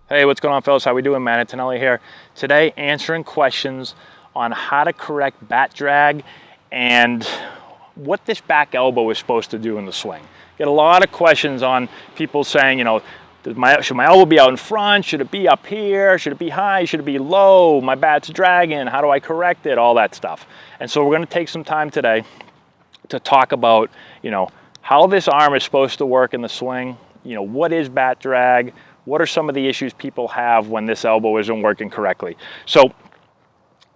Hey, what's going on, fellas? How we doing? Man, Antonelli here. Today, answering questions on how to correct bat drag and what this back elbow is supposed to do in the swing. Get a lot of questions on people saying, should my elbow be out in front? Should it be up here? Should it be high? Should it be low? My bat's dragging. How do I correct it? All that stuff. And so we're going to take some time today to talk about, how this arm is supposed to work in the swing. What is bat drag? What are some of the issues people have when this elbow isn't working correctly? So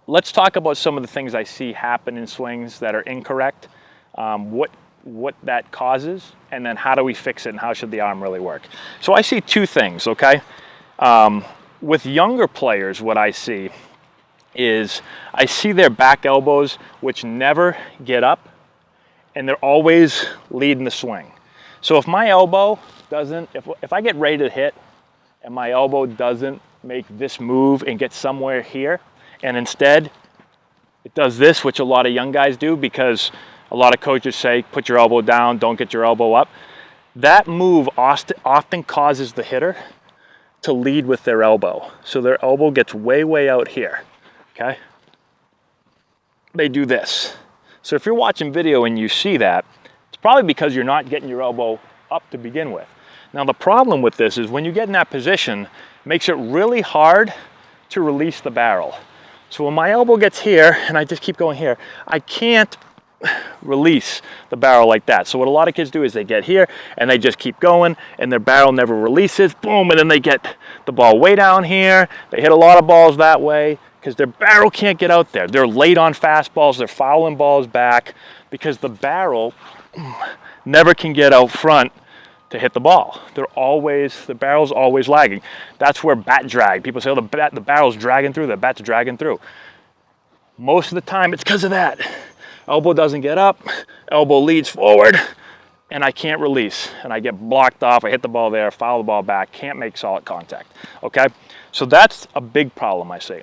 let's talk about some of the things I see happen in swings that are incorrect, what that causes, and then how do we fix it and how should the arm really work. So I see two things, okay? With younger players, what I see is I see their back elbows which never get up and they're always leading the swing. So if my elbow doesn't, if I get ready to hit and my elbow doesn't make this move and get somewhere here, and instead it does this, which a lot of young guys do because a lot of coaches say, put your elbow down, don't get your elbow up. That move often causes the hitter to lead with their elbow. So their elbow gets way, way out here, okay? They do this. So if you're watching video and you see that, it's probably because you're not getting your elbow up to begin with. Now the problem with this is when you get in that position, it makes it really hard to release the barrel. So when my elbow gets here and I just keep going here, I can't release the barrel like that. So what a lot of kids do is they get here and they just keep going and their barrel never releases, boom, and then they get the ball way down here. They hit a lot of balls that way because their barrel can't get out there. They're late on fastballs, they're fouling balls back because the barrel never can get out front to hit the ball. The barrel's always lagging. That's where bat drag. People say, oh, the barrel's dragging through, the bat's dragging through. Most of the time, it's because of that. Elbow doesn't get up, elbow leads forward, and I can't release. And I get blocked off, I hit the ball there, foul the ball back, can't make solid contact, okay? So that's a big problem I see.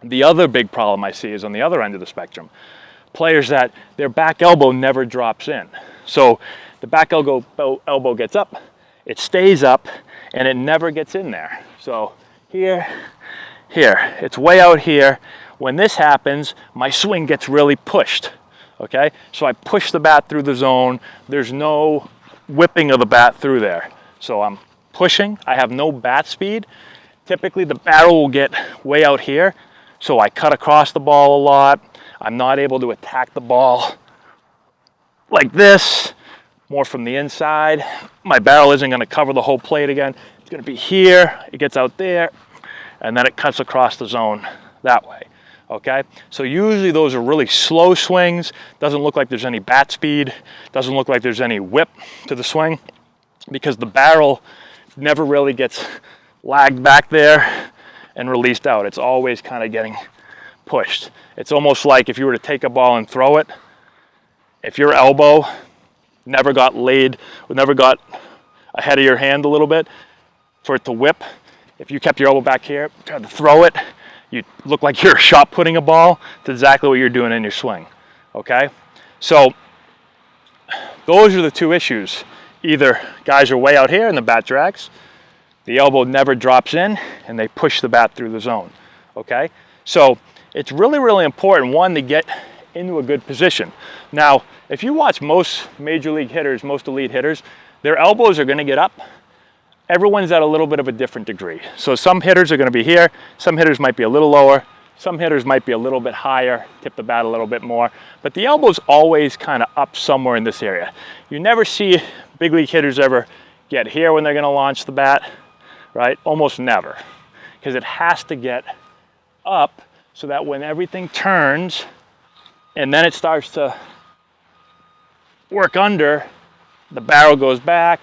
The other big problem I see is on the other end of the spectrum. Players that their back elbow never drops in. So the back elbow gets up, it stays up, and it never gets in there. So here, it's way out here. When this happens, my swing gets really pushed, okay? So I push the bat through the zone. There's no whipping of the bat through there. So I'm pushing, I have no bat speed. Typically the barrel will get way out here, so I cut across the ball a lot. I'm not able to attack the ball like this, more from the inside. My barrel isn't gonna cover the whole plate again. It's gonna be here, it gets out there, and then it cuts across the zone that way, okay? So usually those are really slow swings. Doesn't look like there's any bat speed. Doesn't look like there's any whip to the swing because the barrel never really gets lagged back there and released out. It's always kind of getting pushed. It's almost like if you were to take a ball and throw it, if your elbow never got laid, or never got ahead of your hand a little bit for it to whip, if you kept your elbow back here, tried to throw it, you look like you're shot putting a ball. It's exactly what you're doing in your swing, okay? So those are the two issues. Either guys are way out here and the bat drags, the elbow never drops in, and they push the bat through the zone, okay? So it's really, really important, one, to get into a good position. Now, if you watch most major league hitters, most elite hitters, their elbows are gonna get up. Everyone's at a little bit of a different degree. So some hitters are gonna be here, some hitters might be a little lower, some hitters might be a little bit higher, tip the bat a little bit more, but the elbow's always kind of up somewhere in this area. You never see big league hitters ever get here when they're gonna launch the bat, right? Almost never, because it has to get up so that when everything turns and then it starts to work under, the barrel goes back,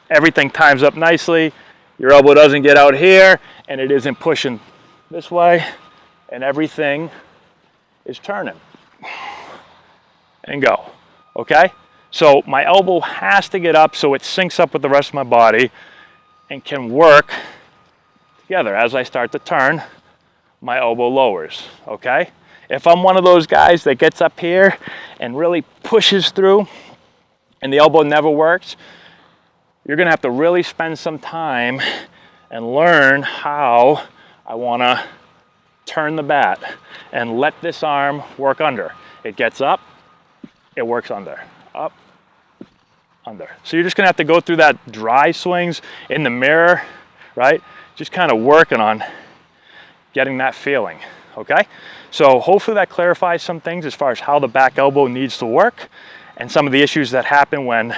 everything times up nicely, your elbow doesn't get out here, and it isn't pushing this way, and everything is turning. And go, okay? So my elbow has to get up so it syncs up with the rest of my body and can work together. As I start to turn, my elbow lowers, okay? If I'm one of those guys that gets up here and really pushes through and the elbow never works, you're gonna have to really spend some time and learn how I want to turn the bat and let this arm work under. It gets up, it works under, up, under. So you're just gonna have to go through that dry swings in the mirror, right? Just kind of working on getting that feeling, okay? So hopefully that clarifies some things as far as how the back elbow needs to work and some of the issues that happen when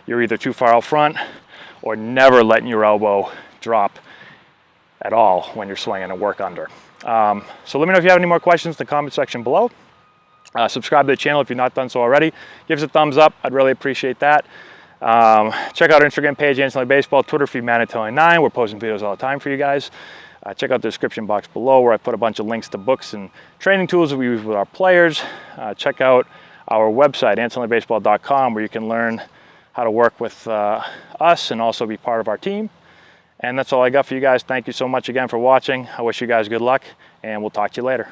you're either too far out front or never letting your elbow drop at all when you're swinging and work under. So let me know if you have any more questions in the comment section below. Subscribe to the channel if you've not done so already. Give us a thumbs up. I'd really appreciate that. Check out our Instagram page, Antonelli Baseball, Twitter feed, Antonelli9. We're posting videos all the time for you guys. Check out the description box below where I put a bunch of links to books and training tools that we use with our players. Check out our website, AntonelliBaseball.com, where you can learn how to work with us and also be part of our team. And that's all I got for you guys. Thank you so much again for watching. I wish you guys good luck, and we'll talk to you later.